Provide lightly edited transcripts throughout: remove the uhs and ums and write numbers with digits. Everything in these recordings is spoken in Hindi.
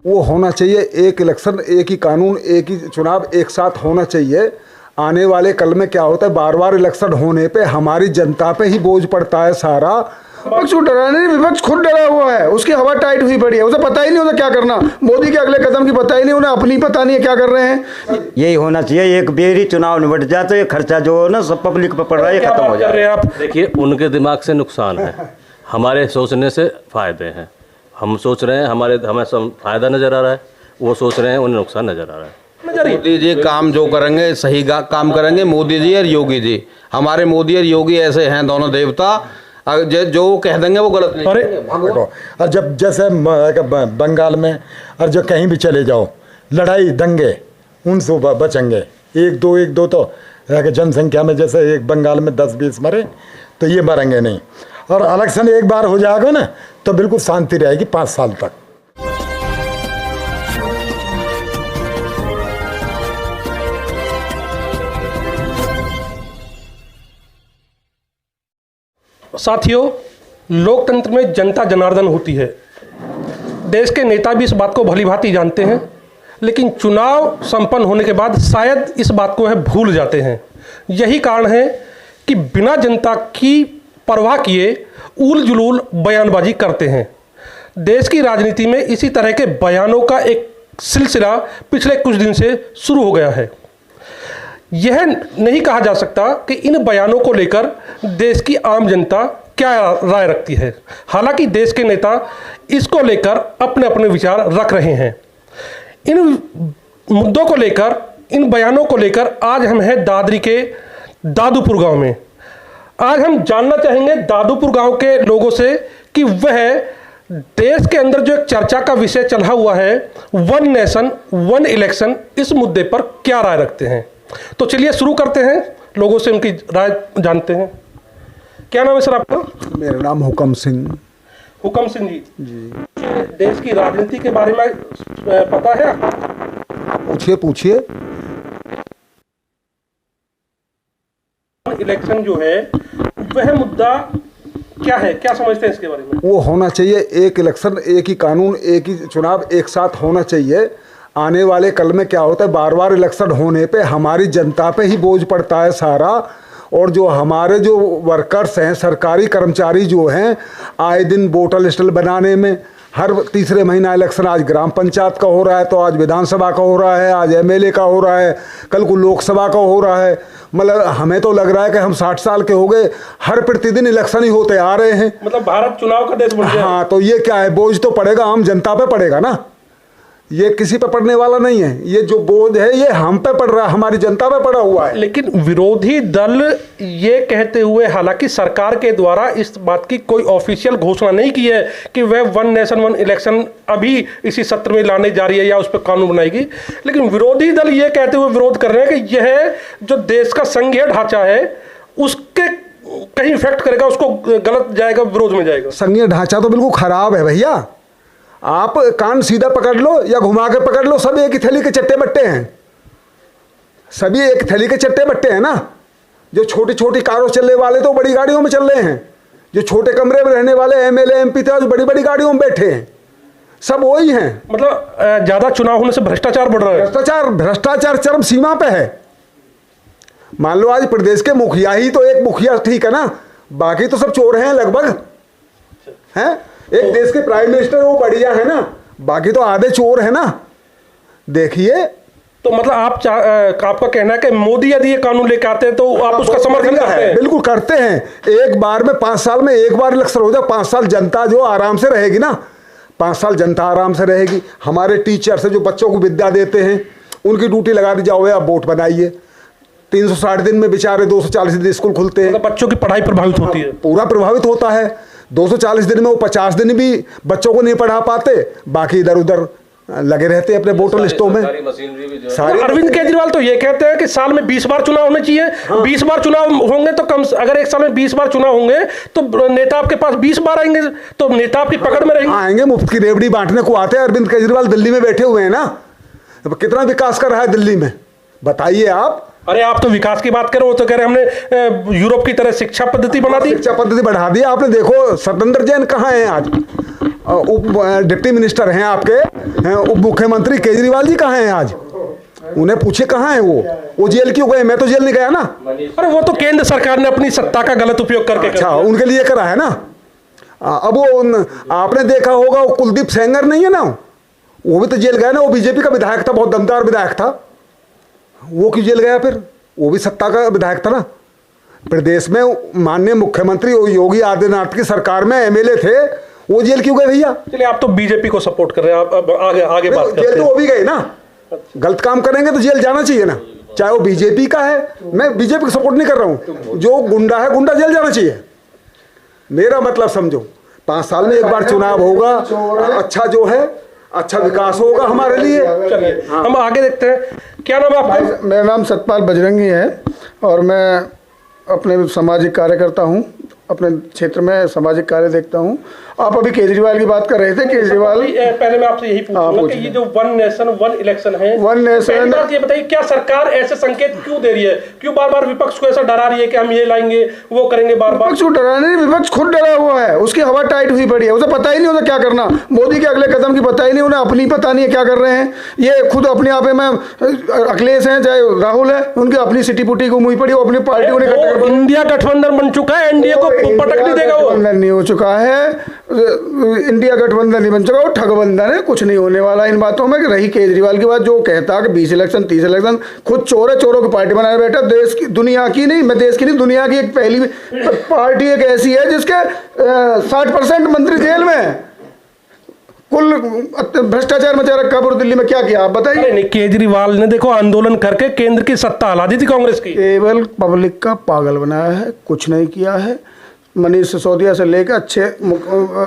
वो होना चाहिए, एक इलेक्शन, एक ही कानून, एक ही चुनाव एक साथ होना चाहिए। आने वाले कल में क्या होता है, बार बार इलेक्शन होने पे हमारी जनता पे ही बोझ पड़ता है सारा। विपक्ष को डराने नहीं, विपक्ष खुद डरा हुआ है, उसकी हवा टाइट हुई पड़ी है, उसे पता ही नहीं उसे क्या करना, मोदी के अगले कदम की पता ही नहीं, उन्हें अपनी पता नहीं है क्या कर रहे हैं। यही होना चाहिए, एक बेरी चुनाव निपट जाए तो ये खर्चा जो है ना सब पब्लिक पे पड़ रहा है, ये खत्म हो जाए। आप देखिए, उनके दिमाग से नुकसान है, हमारे सोचने से फायदे हैं। हम सोच रहे हैं हमें फायदा नजर आ रहा है, वो सोच रहे हैं उन्हें नुकसान नजर आ रहा है। मोदी जी काम जो करेंगे सही काम करेंगे, मोदी जी और योगी जी। हमारे मोदी और योगी ऐसे हैं दोनों देवता, जो कह देंगे वो गलत नहीं। और जब जैसे बंगाल में और जो कहीं भी चले जाओ लड़ाई दंगे उनसे बचेंगे। एक दो तो जनसंख्या में जैसे एक बंगाल में 10-20 मरे तो ये मरेंगे नहीं। और इलेक्शन एक बार हो जाएगा ना तो बिल्कुल शांति रहेगी 5 साल तक। साथियों, लोकतंत्र में जनता जनार्दन होती है। देश के नेता भी इस बात को भली भांति जानते हैं, लेकिन चुनाव संपन्न होने के बाद शायद इस बात को भूल जाते हैं। यही कारण है कि बिना जनता की परवाह किए उल जुलूल बयानबाजी करते हैं। देश की राजनीति में इसी तरह के बयानों का एक सिलसिला पिछले कुछ दिन से शुरू हो गया है। यह नहीं कहा जा सकता कि इन बयानों को लेकर देश की आम जनता क्या राय रखती है। हालांकि देश के नेता इसको लेकर अपने अपने विचार रख रहे हैं। इन मुद्दों को लेकर, इन बयानों को लेकर आज हम हैं दादरी के दादूपुर गांव में। आज हम जानना चाहेंगे दादूपुर गांव के लोगों से कि वह देश के अंदर जो एक चर्चा का विषय चला हुआ है, वन नेशन वन इलेक्शन, इस मुद्दे पर क्या राय रखते हैं। तो चलिए शुरू करते हैं, लोगों से उनकी राय जानते हैं। क्या नाम है सर आपका? मेरा नाम हुक्म सिंह। हुक्म सिंह जी, देश की राजनीति के बारे में पता है? पूछिए। इलेक्शन जो है वह मुद्दा क्या है, क्या समझते हैं इसके बारे में? वो होना चाहिए, एक इलेक्शन, एक ही कानून, एक ही चुनाव एक साथ होना चाहिए। आने वाले कल में क्या होता है, बार बार इलेक्शन होने पे हमारी जनता पे ही बोझ पड़ता है सारा। और जो हमारे जो वर्कर्स हैं, सरकारी कर्मचारी जो हैं, आए दिन वोटर लिस्ट बनाने में, हर तीसरे महीना इलेक्शन, आज ग्राम पंचायत का हो रहा है तो आज विधानसभा का हो रहा है, आज एमएलए का हो रहा है, कल को लोकसभा का हो रहा है। मतलब हमें तो लग रहा है कि हम 60 साल के हो गए, हर प्रतिदिन इलेक्शन ही होते आ रहे हैं। मतलब भारत चुनाव का देश बन गया। हाँ, तो ये क्या है, बोझ तो पड़ेगा आम जनता पे पड़ेगा ना, ये किसी पे पड़ने वाला नहीं है। ये जो बोझ है ये हम पे पड़ रहा है, हमारी जनता पे पड़ा हुआ है। लेकिन विरोधी दल ये कहते हुए, हालांकि सरकार के द्वारा इस बात की कोई ऑफिशियल घोषणा नहीं की है कि वह वन नेशन वन इलेक्शन अभी इसी सत्र में लाने जा रही है या उस पर कानून बनाएगी, लेकिन विरोधी दल ये कहते हुए विरोध कर रहे हैं कि यह जो देश का संघीय ढांचा है उसके कहीं इफेक्ट करेगा, उसको गलत जाएगा, विरोध में जाएगा। संघीय ढांचा तो बिल्कुल खराब है भैया। आप कान सीधा पकड़ लो या घुमा के पकड़ लो, सब एक ही थैली के चट्टे बट्टे हैं, सभी एक थैली के चट्टे बट्टे हैं ना। जो छोटी छोटी कारों चलने वाले तो बड़ी गाड़ियों में चल रहे हैं, जो छोटे कमरे में रहने वाले एमएलए एमपी थे जो बड़ी बड़ी गाड़ियों में बैठे हैं, सब वही हैं। मतलब ज्यादा चुनाव होने से भ्रष्टाचार बढ़ रहा है। भ्रष्टाचार चरम सीमा पे है। मान लो आज प्रदेश के मुखिया ही तो, एक मुखिया ठीक है ना, बाकी तो सब चोर हैं लगभग, हैं। एक देश के प्राइम मिनिस्टर वो बढ़िया है ना, बाकी तो आधे चोर है ना। देखिए, तो मतलब आपका कहना है कि मोदी यदि ये कानून लेके आते हैं तो आप उसका समर्थन करते हैं? बिल्कुल करते हैं। एक बार में 5 साल में एक बार इलेक्शन हो जाए, 5 साल जनता जो आराम से रहेगी ना, 5 साल जनता आराम से रहेगी। हमारे टीचर से जो बच्चों को विद्या देते हैं उनकी ड्यूटी लगा दी जाओ, आप वोट बनाइए। 360 दिन में बेचारे 240 दिन स्कूल खुलते हैं, मतलब बच्चों की पढ़ाई प्रभावित होती है, पूरा प्रभावित होता है। 240 दिन में वो 50 दिन भी बच्चों को नहीं पढ़ा पाते, बाकी इधर उधर लगे रहते हैं अपने वोटर लिस्टों में। अरविंद केजरीवाल तो ये कहते हैं कि साल में 20 बार चुनाव होने चाहिए। हाँ। 20 बार चुनाव होंगे तो कम, अगर एक साल में 20 बार चुनाव होंगे तो नेता आपके पास 20 बार आएंगे, तो नेता आपकी पकड़ में रहेंगे। आएंगे, मुफ्त की रेवड़ी बांटने को आते हैं। अरविंद केजरीवाल दिल्ली में बैठे हुए हैं ना, कितना विकास कर रहा है दिल्ली में, बताइए आप। अरे आप तो विकास की बात करो, तो कह रहे हमने यूरोप की तरह शिक्षा पद्धति बना दी, शिक्षा पद्धति बढ़ा दी आपने। देखो सत्येंद्र जैन कहाँ है आज, डिप्टी मिनिस्टर हैं आपके, उप मुख्यमंत्री केजरीवाल जी कहाँ हैं आज? उन्हें पूछे कहाँ हैं वो जेल क्यों गए? मैं तो जेल नहीं गया ना। अरे वो तो केंद्र सरकार ने अपनी सत्ता का गलत उपयोग करके अच्छा, उनके लिए करा है ना। अब वो आपने देखा होगा, वो कुलदीप सेंगर नहीं है ना, वो भी तो जेल गया ना। वो बीजेपी का विधायक था, बहुत दमदार विधायक था। वो क्यों जेल गया फिर? वो भी सत्ता का विधायक था ना। प्रदेश में माननीय मुख्यमंत्री योगी आदित्यनाथ की सरकार में एमएलए थे, वो जेल क्यों गए भैया? चलिए, आप तो बीजेपी को सपोर्ट कर रहे हैं, आप आगे बात करते हैं। जेल तो वो भी गए ना। गलत काम करेंगे तो जेल जाना चाहिए ना, चाहे वो बीजेपी का है। मैं बीजेपी को सपोर्ट नहीं कर रहा हूँ, जो गुंडा है गुंडा जेल जाना चाहिए। मेरा मतलब समझो, 5 साल में एक बार चुनाव होगा, अच्छा जो है अच्छा विकास होगा हमारे लिए। चलिए हम आगे देखते हैं। क्या नाम है आपका? मेरा नाम सतपाल बजरंगी है और मैं अपने सामाजिक कार्यकर्ता हूँ, अपने क्षेत्र में सामाजिक कार्य देखता हूँ। आप अभी केजरीवाल की बात कर रहे थे। केजरीवाल, पहले मैं आपसे यही पूछूंगा कि ये जो वन नेशन वन इलेक्शन है, वन नेशन, बात ये बताइए, क्या सरकार ऐसे संकेत क्यों दे रही है? क्यों बार बार विपक्ष को ऐसा डरा रही है कि हम ये लाएंगे वो करेंगे? बार बार विपक्ष को डराने नहीं, विपक्ष खुद डरा हुआ है। उसकी हवा टाइट हुई पड़ी है, उसे पता ही नहीं उसे क्या करना। मोदी के अगले कदम की पता ही नहीं, उन्हें अपनी पता नहीं है क्या कर रहे हैं। ये खुद अपने आप में अखिलेश हैं चाहे राहुल है, उनकी अपनी सिटी पुटी को मुँह पड़ी, वो अपनी पार्टी उन्हें इंडिया गठबंधन बन चुका है, एनडीए को पटक नहीं देगा। वो गठबंधन नहीं हो चुका है, इंडिया गठबंधन नहीं बन चुका, वो ठगबंधन है। कुछ नहीं होने वाला इन बातों में। कि रही केजरीवाल की बात, जो कहता कि 20 इलेक्शन 30 इलेक्शन, खुद चोर है, चोरों की पार्टी बनाए बैठा। देश की, दुनिया की नहीं, मैं देश की नहीं, दुनिया की एक पहली पार्टी एक ऐसी है जिसके 60% मंत्री जेल में है। कुल भ्रष्टाचार मचा रखा पूरी दिल्ली में। क्या किया आप बताइए? नहीं, केजरीवाल ने देखो आंदोलन करके केंद्र की सत्ता हिला दी थी कांग्रेस की। केवल पब्लिक का पागल बनाया है, कुछ नहीं किया है। मनीष सिसोदिया से लेकर अच्छे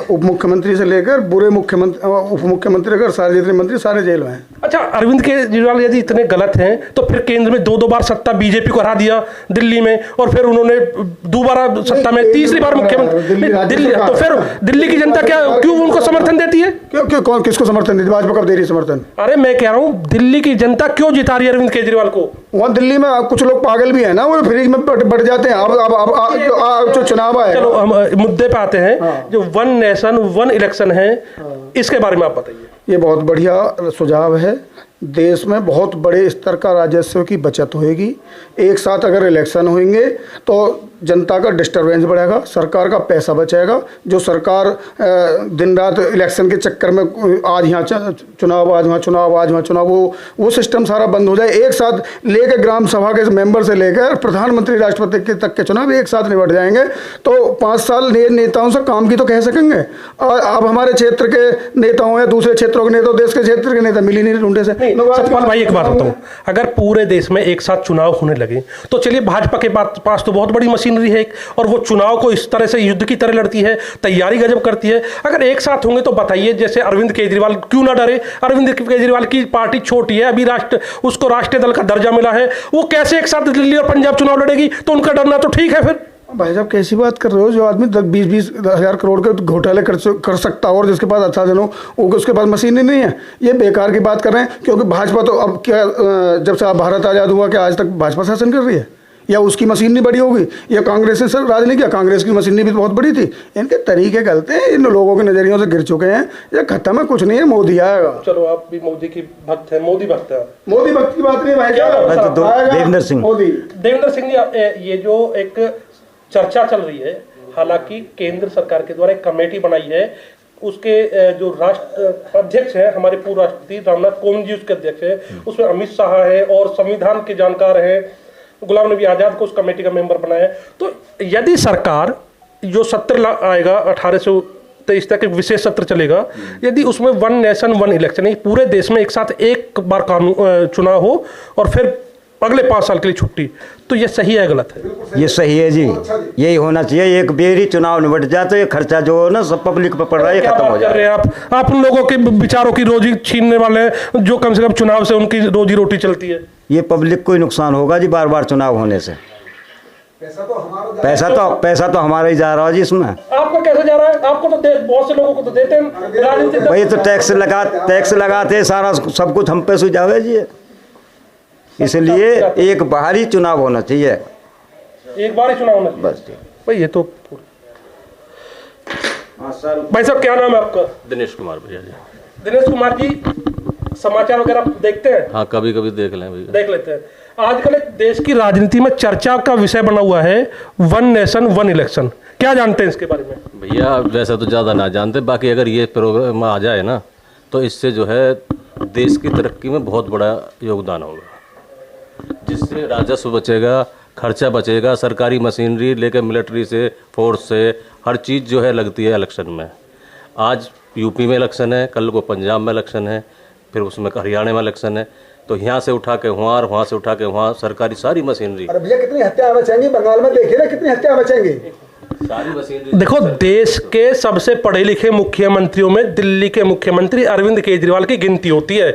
उप मुख्यमंत्री से लेकर बुरे मुख्यमंत्री, उप मुख्यमंत्री अगर सारे जितने मंत्री सारे जेल में हैं। अच्छा, अरविंद केजरीवाल यदि इतने गलत हैं तो फिर केंद्र में 2 बार सत्ता बीजेपी को हरा दिया दिल्ली में, और फिर उन्होंने दोबारा सत्ता में तीसरी बार मुख्यमंत्री दिल्ली। तो फिर दिल्ली की जनता क्यों उनको समर्थन देती है? क्यों कौन किसको समर्थन देती? भाजपा कब दे रही है समर्थन? अरे मैं कह रहा हूँ, दिल्ली की जनता क्यों जिता रही है अरविंद केजरीवाल को? वहाँ दिल्ली में कुछ लोग पागल भी है ना, वो फ्री में बढ़ जाते हैं। अब जो चुनाव आए, चलो हम मुद्दे पे आते हैं। जो वन नेशन वन इलेक्शन है, इसके बारे में आप बताइए। ये बहुत बढ़िया सुझाव है। देश में बहुत बड़े स्तर का राजस्व की बचत होएगी। एक साथ अगर इलेक्शन होंगे तो जनता का डिस्टर्बेंस बढ़ेगा, सरकार का पैसा बचेगा। जो सरकार दिन रात इलेक्शन के चक्कर में आज यहाँ चुनाव, आज वहाँ चुनाव, आज वहाँ चुनाव, वो सिस्टम सारा बंद हो जाए। एक साथ लेकर ग्राम सभा के मेंबर से लेकर प्रधानमंत्री राष्ट्रपति के तक के चुनाव एक साथ निपट जाएंगे तो 5 साल नेताओं से काम की तो कह सकेंगे। अब हमारे क्षेत्र के नेताओं या दूसरे क्षेत्रों के नेता, देश के क्षेत्र के नेता मिल ही नहीं ढूंढे से। सतपाल भाई, एक बात बताऊं, अगर पूरे देश में एक साथ चुनाव होने लगे तो चलिए, भाजपा के पास तो बहुत बड़ी मशीनरी है और वो चुनाव को इस तरह से युद्ध की तरह लड़ती है, तैयारी गजब करती है। अगर एक साथ होंगे तो बताइए, जैसे अरविंद केजरीवाल क्यों ना डरे? अरविंद केजरीवाल की पार्टी छोटी है, अभी उसको राष्ट्रीय दल का दर्जा मिला है, वो कैसे एक साथ दिल्ली और पंजाब चुनाव लड़ेगी? तो उनका डरना तो ठीक है। फिर भाई साहब कैसी बात कर रहे हो? जो आदमी 20-20 हज़ार करोड़ के घोटाले कर सकता और जिसके पास अच्छा जनों उसके पास मशीन ही नहीं है, ये बेकार की बात कर रहे हैं। क्योंकि भाजपा तो अब क्या, जब से भारत आज़ाद हुआ क्या आज तक भाजपा शासन कर रही है? या उसकी मशीन नहीं बड़ी होगी? या कांग्रेस ने सर राज नहीं किया? कांग्रेस की मशीन भी बहुत बड़ी थी। इनके तरीके गलत हैं, इन लोगों के नजरियों से गिर चुके हैं। ये खत्म है, कुछ नहीं है, मोदी आएगा। चलो, आप भी मोदी की भक्त है, मोदी भक्त है। मोदी भक्त की बात नहीं भाई, देवेंद्र सिंह। मोदी, देवेंद्र सिंह जी, ये जो एक चर्चा चल रही है, हालांकि केंद्र सरकार के द्वारा एक कमेटी बनाई है, उसके जो राष्ट्र अध्यक्ष हैं हमारे पूर्व राष्ट्रपति रामनाथ कोविंद जी उसके अध्यक्ष हैं, उसमें अमित शाह है और संविधान के जानकार हैं गुलाम नबी आजाद को उस कमेटी का मेंबर बनाया है। तो यदि सरकार जो सत्र आएगा 1823 तक एक विशेष सत्र चलेगा, यदि उसमें वन नेशन वन इलेक्शन, पूरे देश में एक साथ एक बार चुनाव हो और फिर अगले 5 साल के लिए छुट्टी, तो ये सही है गलत है? ये सही है जी, यही होना चाहिए। एक बेर ही चुनाव निपट जाए तो ये खर्चा जो है ना सब पब्लिक पर पड़ रहा है, खत्म हो जाए। आप उन लोगों के विचारों की रोजी छीनने वाले हैं जो कम से कम चुनाव से उनकी रोजी रोटी चलती है। ये पब्लिक को ही नुकसान होगा जी, बार बार चुनाव होने से। पैसा तो हमारा ही जा रहा है जी इसमें। आपको कैसे जा रहा है? आपको तो बहुत से लोगों को तो देते हैं राजनीति। वही तो टैक्स लगाते सारा सब कुछ हम पे सुझाव जी। इसलिए एक बाहरी चुनाव होना चाहिए, एक बार ही चुनाव होना चाहिए बस। भाई। ये तो भाई साहब क्या नाम है आपका? दिनेश कुमार भैया जी। दिनेश कुमार जी, समाचार वगैरह देखते हैं? हाँ, कभी कभी देख लें भैया। देख लेते हैं। आजकल एक देश की राजनीति में चर्चा का विषय बना हुआ है वन नेशन वन इलेक्शन, क्या जानते हैं इसके बारे में? भैया वैसे तो ज़्यादा ना जानते, बाकी अगर ये प्रोग्राम आ जाए ना तो इससे जो है देश की तरक्की में बहुत बड़ा योगदान होगा, जिससे राजस्व बचेगा, खर्चा बचेगा, सरकारी मशीनरी लेकर मिलिट्री से, फोर्स से, हर चीज़ जो है लगती है इलेक्शन में। आज यूपी में इलेक्शन है, कल को पंजाब में इलेक्शन है, फिर उसमें हरियाणा में इलेक्शन है, तो यहाँ से उठा के वहाँ और वहाँ से उठा के वहाँ सरकारी सारी मशीनरी। अरे भैया कितनी हत्या बचेंगी बंगाल में, देखिए ना कितनी हत्या बचेंगी। सारी मशीनरी देखो, देश के सबसे पढ़े लिखे मुख्यमंत्रियों में दिल्ली के मुख्यमंत्री अरविंद केजरीवाल की गिनती होती है,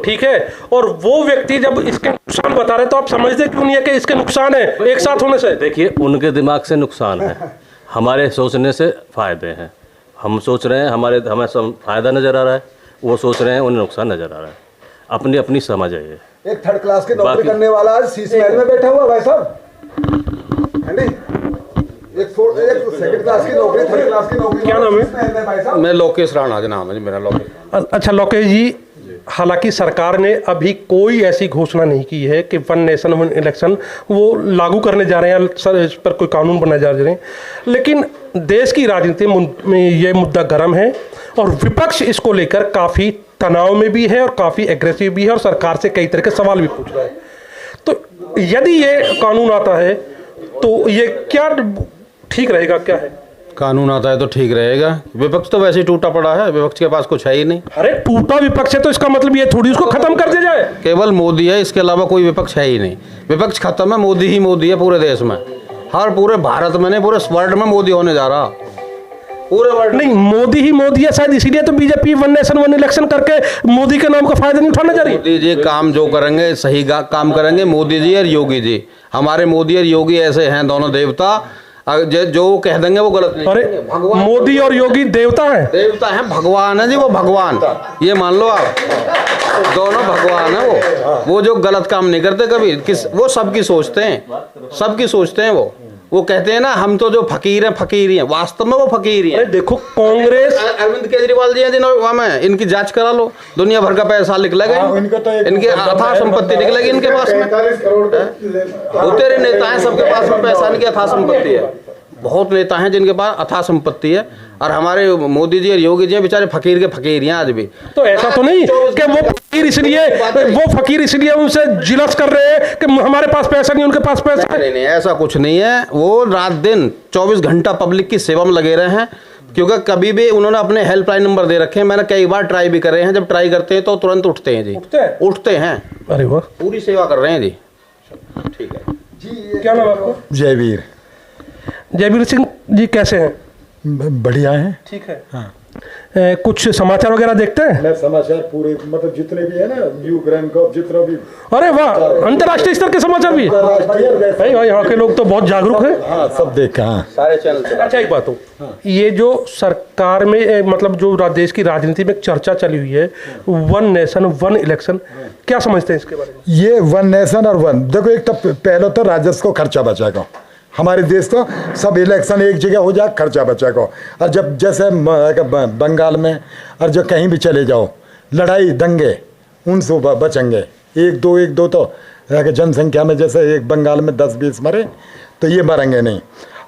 ठीक है। और वो व्यक्ति जब इसके नुकसान बता रहे तो आप समझते क्यों नहीं है कि इसके नुकसान है एक साथ होने से? देखिए, उनके दिमाग से नुकसान है, हमारे सोचने से फायदे हैं। हम सोच रहे हैं हमें फायदा नजर आ रहा है, वो सोच रहे हैं उन्हें नुकसान नजर आ रहा है। अपनी अपनी समझ है ये। एक थर्ड क्लास की नौकरी करने वाला आज शीश महल में बैठा हुआ भाई साहब, है नहीं? एक सेकंड क्लास की नौकरी, थर्ड क्लास की नौकरी। क्या नाम है भाई साहब? मैं लोकेश राणा जी नाम है जी मेरा, लोकेश। अच्छा लोकेश जी, हालांकि सरकार ने अभी कोई ऐसी घोषणा नहीं की है कि वन नेशन वन इलेक्शन वो लागू करने जा रहे हैं, सर इस पर कोई कानून बनाए जा रहे हैं, लेकिन देश की राजनीति में ये मुद्दा गर्म है और विपक्ष इसको लेकर काफ़ी तनाव में भी है और काफ़ी एग्रेसिव भी है और सरकार से कई तरह के सवाल भी पूछ रहा है। तो यदि ये कानून आता है तो ये क्या ठीक रहेगा, क्या है? कानून आता है तो ठीक रहेगा। विपक्ष तो वैसे ही टूटा पड़ा है, विपक्ष के पास कुछ है ही नहीं। अरे टूटा विपक्ष है तो इसका मतलब ये थोड़ी उसको खत्म कर दिया जाए। केवल मोदी है, इसके अलावा कोई विपक्ष है ही नहीं। विपक्ष खत्म है, मोदी ही मोदी है पूरे देश में, हर पूरे भारत में नहीं पूरे वर्ल्ड में मोदी होने जा रहा, पूरे वर्ल्ड नहीं मोदी ही मोदी है शायद, इसीलिए तो BJP one nation one election करके मोदी के नाम का फायदा नहीं उठाना चाह रही। मोदी जी काम जो करेंगे सही काम करेंगे, मोदी जी और योगी जी। हमारे मोदी और योगी ऐसे हैं दोनों देवता, जो कह देंगे वो गलत नहीं। अरे मोदी और योगी देवता है? देवता है, भगवान है जी, वो भगवान, ये मान लो आप, दोनों भगवान है। वो जो गलत काम नहीं करते कभी, वो सबकी सोचते हैं, सबकी सोचते हैं। वो कहते हैं ना हम तो जो फकीर हैं फकीर ही हैं, वास्तव में वो फकीर ही हैं। देखो कांग्रेस, अरविंद केजरीवाल जी हैं जिन्होंने, इनकी जांच करा लो, दुनिया भर का पैसा निकलेगा, इनकी अथाह संपत्ति निकलेगी इनके पास में। तेरे नेता हैं, सबके पास में पैसा, इनकी अथाह संपत्ति है। बहुत नेता हैं जिनके पास अथाह संपत्ति है, और हमारे मोदी जी और योगी जी बेचारे फकीर के फकीर हैं आज भी। तो ऐसा तो नहीं कि वो फकीर इसलिए उनसे जिलस कर रहे हैं कि हमारे पास पैसा नहीं, उनके पास पैसा है। नहीं, ऐसा कुछ नहीं है। वो रात दिन 24 घंटा पब्लिक की सेवा में लगे रहे हैं, क्योंकि कभी भी उन्होंने अपने हेल्पलाइन नंबर दे रखे हैं। मैंने कई बार ट्राई भी करे हैं, जब ट्राई करते हैं तो तुरंत उठते हैं जी, उठते हैं। अरे वाह, पूरी सेवा कर रहे हैं जी। ठीक है जी, क्या नाम आपको? जयवीर। जयवीर सिंह जी कैसे हैं? बढ़िया है, ठीक है। हाँ। कुछ समाचार वगैरह देखते हैं? मैं समाचार पूरे मतलब जितने भी है ना, यूक्रेन का जितना भी। अरे वाह, अंतर्राष्ट्रीय स्तर के समाचार भी भाई, यहाँ के लोग तो बहुत जागरूक हैं। हाँ, सब देखा। हाँ, सारे चैनल। अच्छा एक बात हो, ये जो सरकार में मतलब जो देश की राजनीति में चर्चा चली हुई है वन नेशन वन इलेक्शन, क्या समझते हैं इसके बारे में? ये वन नेशन और वन, देखो एक तो पहले तो राजस्व को खर्चा बचेगा हमारे देश को, सब इलेक्शन एक जगह हो जाए, खर्चा बचेगा। और जब जैसे बंगाल में और जो कहीं भी चले जाओ, लड़ाई दंगे उनसे बचेंगे। एक दो तो जनसंख्या में जैसे एक बंगाल में 10-20 मरे, तो ये मरेंगे नहीं।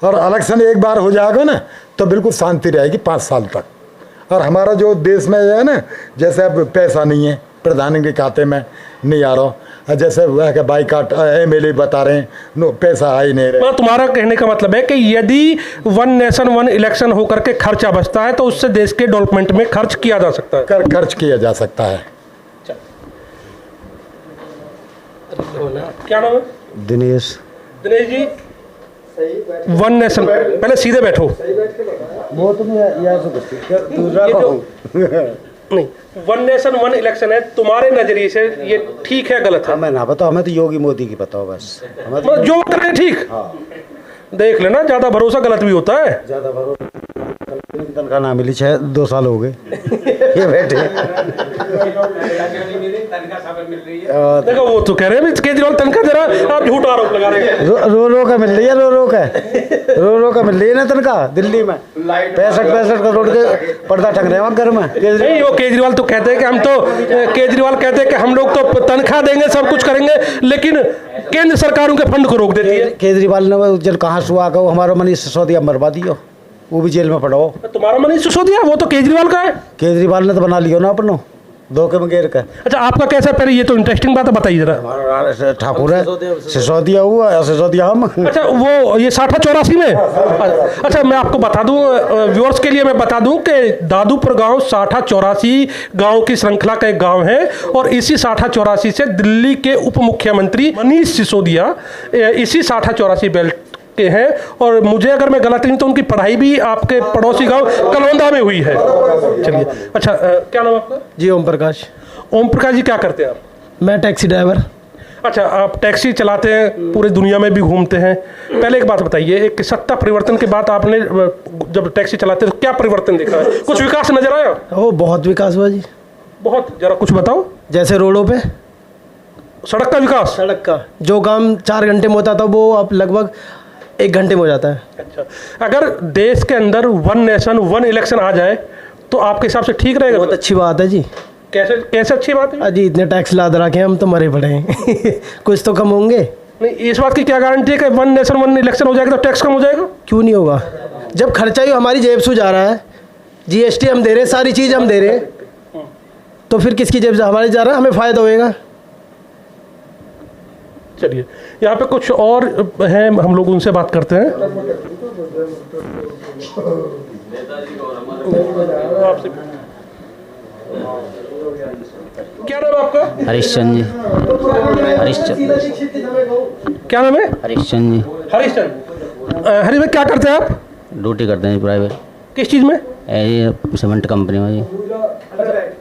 और इलेक्शन एक बार हो जाएगा ना तो बिल्कुल शांति रहेगी 5 साल तक। और हमारा जो देश में है ना, जैसे अब पैसा नहीं है, प्रधान के खाते में नहीं आ रहा, जैसे वह के बाइकाट MLA बता रहे हैं पैसा आ ही नहीं रहा। तुम्हारा कहने का मतलब है कि यदि वन नेशन वन इलेक्शन होकर के खर्चा बचता है तो उससे देश के डेवलपमेंट में खर्च किया जा सकता है, खर्च किया जा सकता है। क्या नाम है? दिनेश। दिनेश जी, वन नेशन, पहले सीधे बैठो। वो तुम नहीं, वन नेशन वन इलेक्शन है, तुम्हारे नजरिए से ये ठीक है गलत है? हमें ना बताओ, हमें तो योगी मोदी की बताओ बस। हमें तो जो करें ठीक। देख लेना, ज्यादा भरोसा गलत भी होता है। ज्यादा भरोसा तनख्वाह ना मिली 2 साल हो गए। ये बैठे। देखो वो तो कह रहे हैं केजरीवाल तनख्वाह दे रहा है, आप झूठ आरोप लगा रहे हैं। रो का मिल रही है, रो का मिल रही है ना तनख्वाह दिल्ली में। 65 करोड़ के पर्दा टंग रहे हैं वहाँ घर में। नहीं, वो केजरीवाल तो कहते हैं कि केजरीवाल कहते हैं कि हम लोग तो तनख्वाह देंगे, सब कुछ करेंगे, लेकिन केंद्र सरकार उनके फंड को रोक देती है। केजरीवाल ने जब कहाँ सुहा का हमारा मनीष सिसोदिया मरवा दियो, वो भी जेल में पड़ा हो। तुम्हारा मनीष सिसोदिया वो तो केजरीवाल का है। केजरीवाल ने तो बना लियो ना अपनो धोखे में घेर कर। अच्छा, आपका कैसा? पहले ये तो इंटरेस्टिंग बात है, बताइए जरा। ठाकुर है, सिसोदिया हुआ, सिसोदिया हम। अच्छा, वो ये 60-84 में। अच्छा, मैं आपको बता दूं, व्यूअर्स के लिए मैं बता दूं कि दादूपुर गांव 60-84 गांव की श्रृंखला का एक गांव है, और इसी 60-84 से दिल्ली के उप मुख्यमंत्री मनीष सिसोदिया इसी 60-84 बेल्ट के हैं। और मुझे अगर मैं गलत नहीं तो उनकी पढ़ाई भी आपके पड़ोसी गांव कलौंदा में हुई है। चलिए, अच्छा, क्या नाम आपका? जी ओम प्रकाश। ओम प्रकाश जी, क्या करते हैं आप? मैं टैक्सी ड्राइवर। अच्छा, आप टैक्सी चलाते हैं, पूरे दुनिया में भी घूमते हैं। पहले एक बात बताइए, एक सत्ता परिवर्तन के बाद आपने जब टैक्सी चलाते तो क्या परिवर्तन देखा है? कुछ विकास नजर आया? ओ बहुत विकास हुआ जी। बहुत, जरा कुछ बताओ। जैसे रोडों पे सड़क का विकास। सड़क का जो काम 4 घंटे में होता था वो अब लगभग 1 घंटे में हो जाता है। अच्छा, अगर देश के अंदर 1 नेशन 1 इलेक्शन आ जाए तो आपके हिसाब से ठीक रहेगा? बहुत अच्छी बात है जी। कैसे अच्छी बात है? अजी इतने टैक्स लाद रखे हैं हम तो मरे पड़े हैं। कुछ तो कम होंगे। नहीं, इस बात की क्या गारंटी है कि 1 नेशन 1 इलेक्शन हो जाएगा तो टैक्स कम हो जाएगा? क्यों नहीं होगा? जब खर्चा ही हमारी जेब से जा रहा है, GST हम दे रहे हैं, सारी चीज़ हम दे रहे हैं, तो फिर किसकी जेब से हमारे जा रहा है? हमें फ़ायदा होएगा। चलिए, यहाँ पे कुछ और हैं, हम लोग उनसे बात करते हैं। क्या नाम है आपका? हरीशचंद जी। हरीशचंद। क्या नाम है? हरीशचंद जी। हरीशचंद। हरी भाई, क्या करते हैं आप? ड्यूटी करते हैं प्राइवेट। किस चीज़ में? ये सीमेंट कंपनी में जी।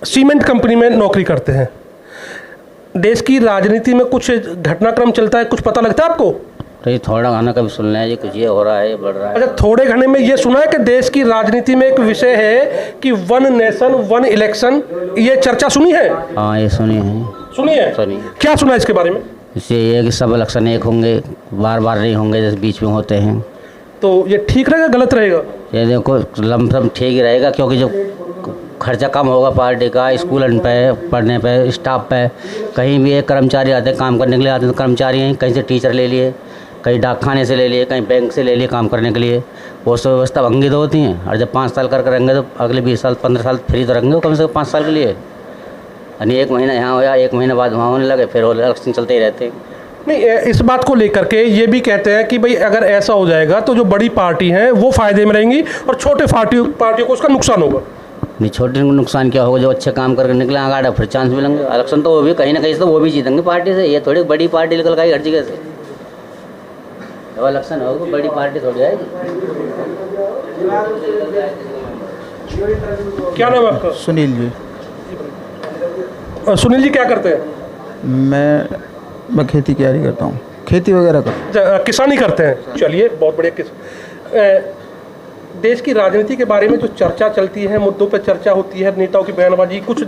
सीमेंट कंपनी में नौकरी करते हैं। देश की राजनीति में कुछ घटनाक्रम चलता है, कुछ पता लगता है आपको? तो ये थोड़ा गाना कभी सुन रहे हैं जी, कुछ ये हो रहा है, ये बढ़ रहा है। अच्छा, थोड़े घने में ये सुना है कि देश की राजनीति में एक विषय है कि 1 नेशन 1 इलेक्शन, ये चर्चा सुनी है? हाँ, ये सुनी है। सुनी है? सुनी। क्या सुना है इसके बारे में? इससे ये है कि सब इलेक्शन एक होंगे, बार बार नहीं होंगे जैसे बीच में होते हैं। तो ये ठीक रहेगा, गलत रहेगा? ये देखो लमसम ठीक ही रहेगा, क्योंकि जो खर्चा कम होगा पार्टी का, स्कूल पे, पढ़ने पे, स्टाफ पे। कहीं भी एक कर्मचारी आते हैं काम करने के लिए, आते हैं तो कर्मचारी हैं, कहीं से टीचर ले लिए, कहीं डाकखाने से ले लिए, कहीं बैंक से ले लिए काम करने के लिए। वो सब व्यवस्था भंगी तो होती हैं, और जब 5 साल कर रहेंगे तो अगले 20 साल 15 साल फ्री तो रहेंगे कम से कम 5 साल के लिए। यानी 1 महीना यहाँ हो या 1 महीने बाद वहाँ होने लगे, फिर वो इलेक्शन चलते ही रहते हैं। नहीं, इस बात को लेकर के ये भी कहते हैं कि भाई अगर ऐसा हो जाएगा तो जो बड़ी पार्टी हैं वो फायदे में रहेंगी और छोटे पार्टियों को उसका नुकसान होगा। नहीं, छोटे को नुकसान क्या होगा? जो अच्छे काम करके निकले आगे फिर चांस मिलेंगे। इलेक्शन तो वो भी कहीं ना कहीं से तो वो भी जीतेंगे पार्टी से। ये थोड़ी बड़ी पार्टी निकल गई हर जगह से। जब इलेक्शन होगा बड़ी पार्टी थोड़ी आएगी। क्या नाम है आपका? सुनील जी। सुनील जी, क्या करते हैं? मैं खेती की तैयारी करता हूँ, खेती वगैरह का। किसानी करते हैं। चलिए, बहुत बढ़िया। देश की राजनीति के बारे में जो चर्चा चलती है, मुद्दों पर चर्चा होती है, नेताओं की बयानबाजी, कुछ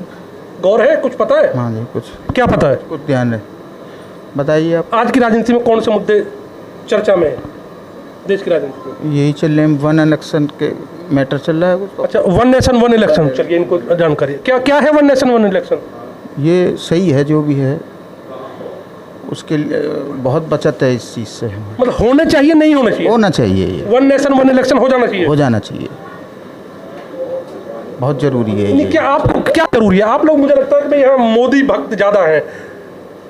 गौर है, कुछ पता है? हाँ जी, कुछ। क्या पता है? कुछ ध्यान है, बताइए आप। आज की राजनीति में कौन से मुद्दे चर्चा में है? देश की राजनीति में यही चल रहे हैं, 1 इलेक्शन के मैटर चल रहा है कुछ। अच्छा, 1 नेशन 1 इलेक्शन। चलिए, इनको जानकारी क्या है 1 नेशन 1 इलेक्शन? ये सही है जो भी है, उसके लिए बहुत बचत है इस चीज़ से। मतलब होने चाहिए, नहीं होना चाहिए? होना चाहिए। ये 1 नेशन 1 इलेक्शन हो जाना चाहिए। हो जाना चाहिए, बहुत ज़रूरी है ये। क्या आपको क्या जरूरी है? आप लोग, मुझे लगता है कि भाई यहाँ मोदी भक्त ज़्यादा हैं।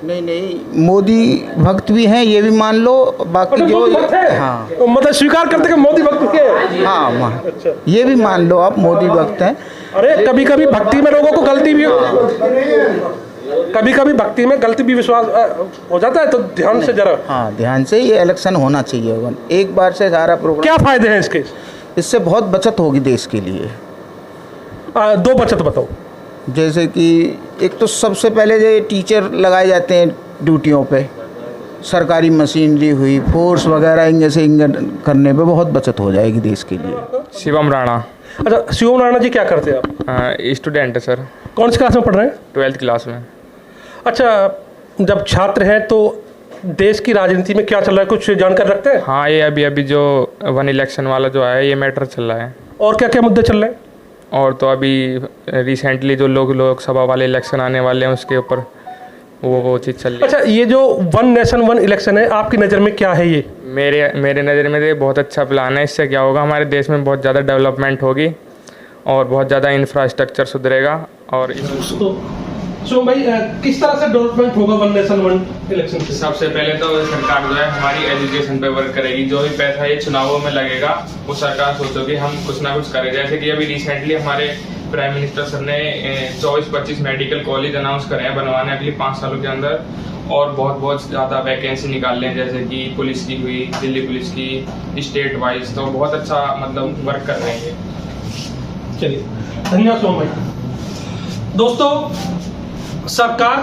नहीं, मोदी भक्त भी हैं, ये भी मान लो। बाकी जो हाँ, तो मतलब स्वीकार करते कि मोदी भक्त है। हाँ, अच्छा, ये भी मान लो आप मोदी भक्त हैं। अरे कभी कभी भक्ति में लोगों को गलती भी कभी भक्ति में गलती भी विश्वास हो जाता है, तो ध्यान से जरा। हाँ, ध्यान से ये इलेक्शन होना चाहिए। एक बार से सारा प्रोग्राम। क्या फायदे हैं इसके? इससे बहुत बचत होगी देश के लिए। 2 बचत बताओ। जैसे कि एक तो सबसे पहले जो टीचर लगाए जाते हैं ड्यूटियों पे, सरकारी मशीनरी हुई, फोर्स वगैरह इनसे करने पे बहुत बचत हो जाएगी देश के लिए। शिवम राणा। अच्छा, शिवम राणा जी क्या करते हैं आप? स्टूडेंट है सर, कौन सी क्लास में पढ़ रहे हैं? 12th क्लास में। अच्छा, जब छात्र हैं तो देश की राजनीति में क्या चल रहा है, कुछ जानकारी रखते हैं? हाँ, ये अभी जो वन इलेक्शन वाला जो है ये मैटर चल रहा है। और क्या क्या मुद्दे चल रहे हैं? और तो अभी रिसेंटली जो लोकसभा वाले इलेक्शन आने वाले हैं उसके ऊपर वो चीज़ चल रही है। अच्छा, ये जो वन नेशन वन इलेक्शन है, आपकी नज़र में क्या है ये? मेरे नज़र में तो ये बहुत अच्छा प्लान है। इससे क्या होगा, हमारे देश में बहुत ज़्यादा डेवलपमेंट होगी और बहुत ज़्यादा इंफ्रास्ट्रक्चर सुधरेगा। और शिवम भाई, किस तरह से डेवलपमेंट होगा वन नेशन वन इलेक्शन से? सबसे पहले तो सरकार जो है हमारी एजुकेशन पे वर्क करेगी। जो भी पैसा ये चुनावों में लगेगा वो सरकार सोचेगी हम कुछ ना कुछ करें। जैसे कि अभी रिसेंटली हमारे प्राइम मिनिस्टर सर ने 24-25 मेडिकल कॉलेज अनाउंस करे हैं बनवाने अगले 5 सालों के अंदर, और बहुत ज़्यादा वैकेंसी निकाल लें, जैसे कि पुलिस की हुई, दिल्ली पुलिस की, स्टेट वाइज। तो बहुत अच्छा मतलब वर्क कर रहे हैं। चलिए, धन्यवाद शिवम भाई। दोस्तों, सरकार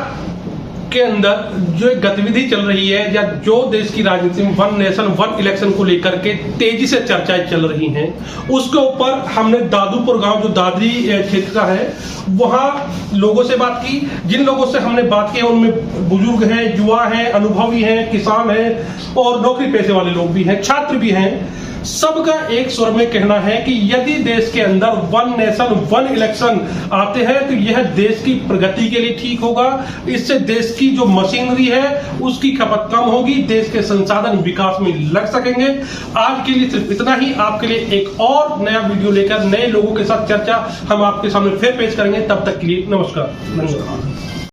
के अंदर जो एक गतिविधि चल रही है या जो देश की राजनीति में वन नेशन वन इलेक्शन को लेकर के तेजी से चर्चाएं चल रही हैं, उसके ऊपर हमने दादूपुर गांव जो दादरी क्षेत्र का है वहां लोगों से बात की। जिन लोगों से हमने बात की उनमें बुजुर्ग हैं, युवा हैं, अनुभवी हैं, किसान हैं और नौकरी पेशे वाले लोग भी हैं, छात्र भी हैं। सबका एक स्वर में कहना है कि यदि देश के अंदर वन नेशन वन इलेक्शन आते हैं तो यह देश की प्रगति के लिए ठीक होगा। इससे देश की जो मशीनरी है उसकी खपत कम होगी, देश के संसाधन विकास में लग सकेंगे। आज के लिए सिर्फ इतना ही। आपके लिए एक और नया वीडियो लेकर नए लोगों के साथ चर्चा हम आपके सामने फिर पेश करेंगे। तब तक के लिए नमस्कार, धन्यवाद।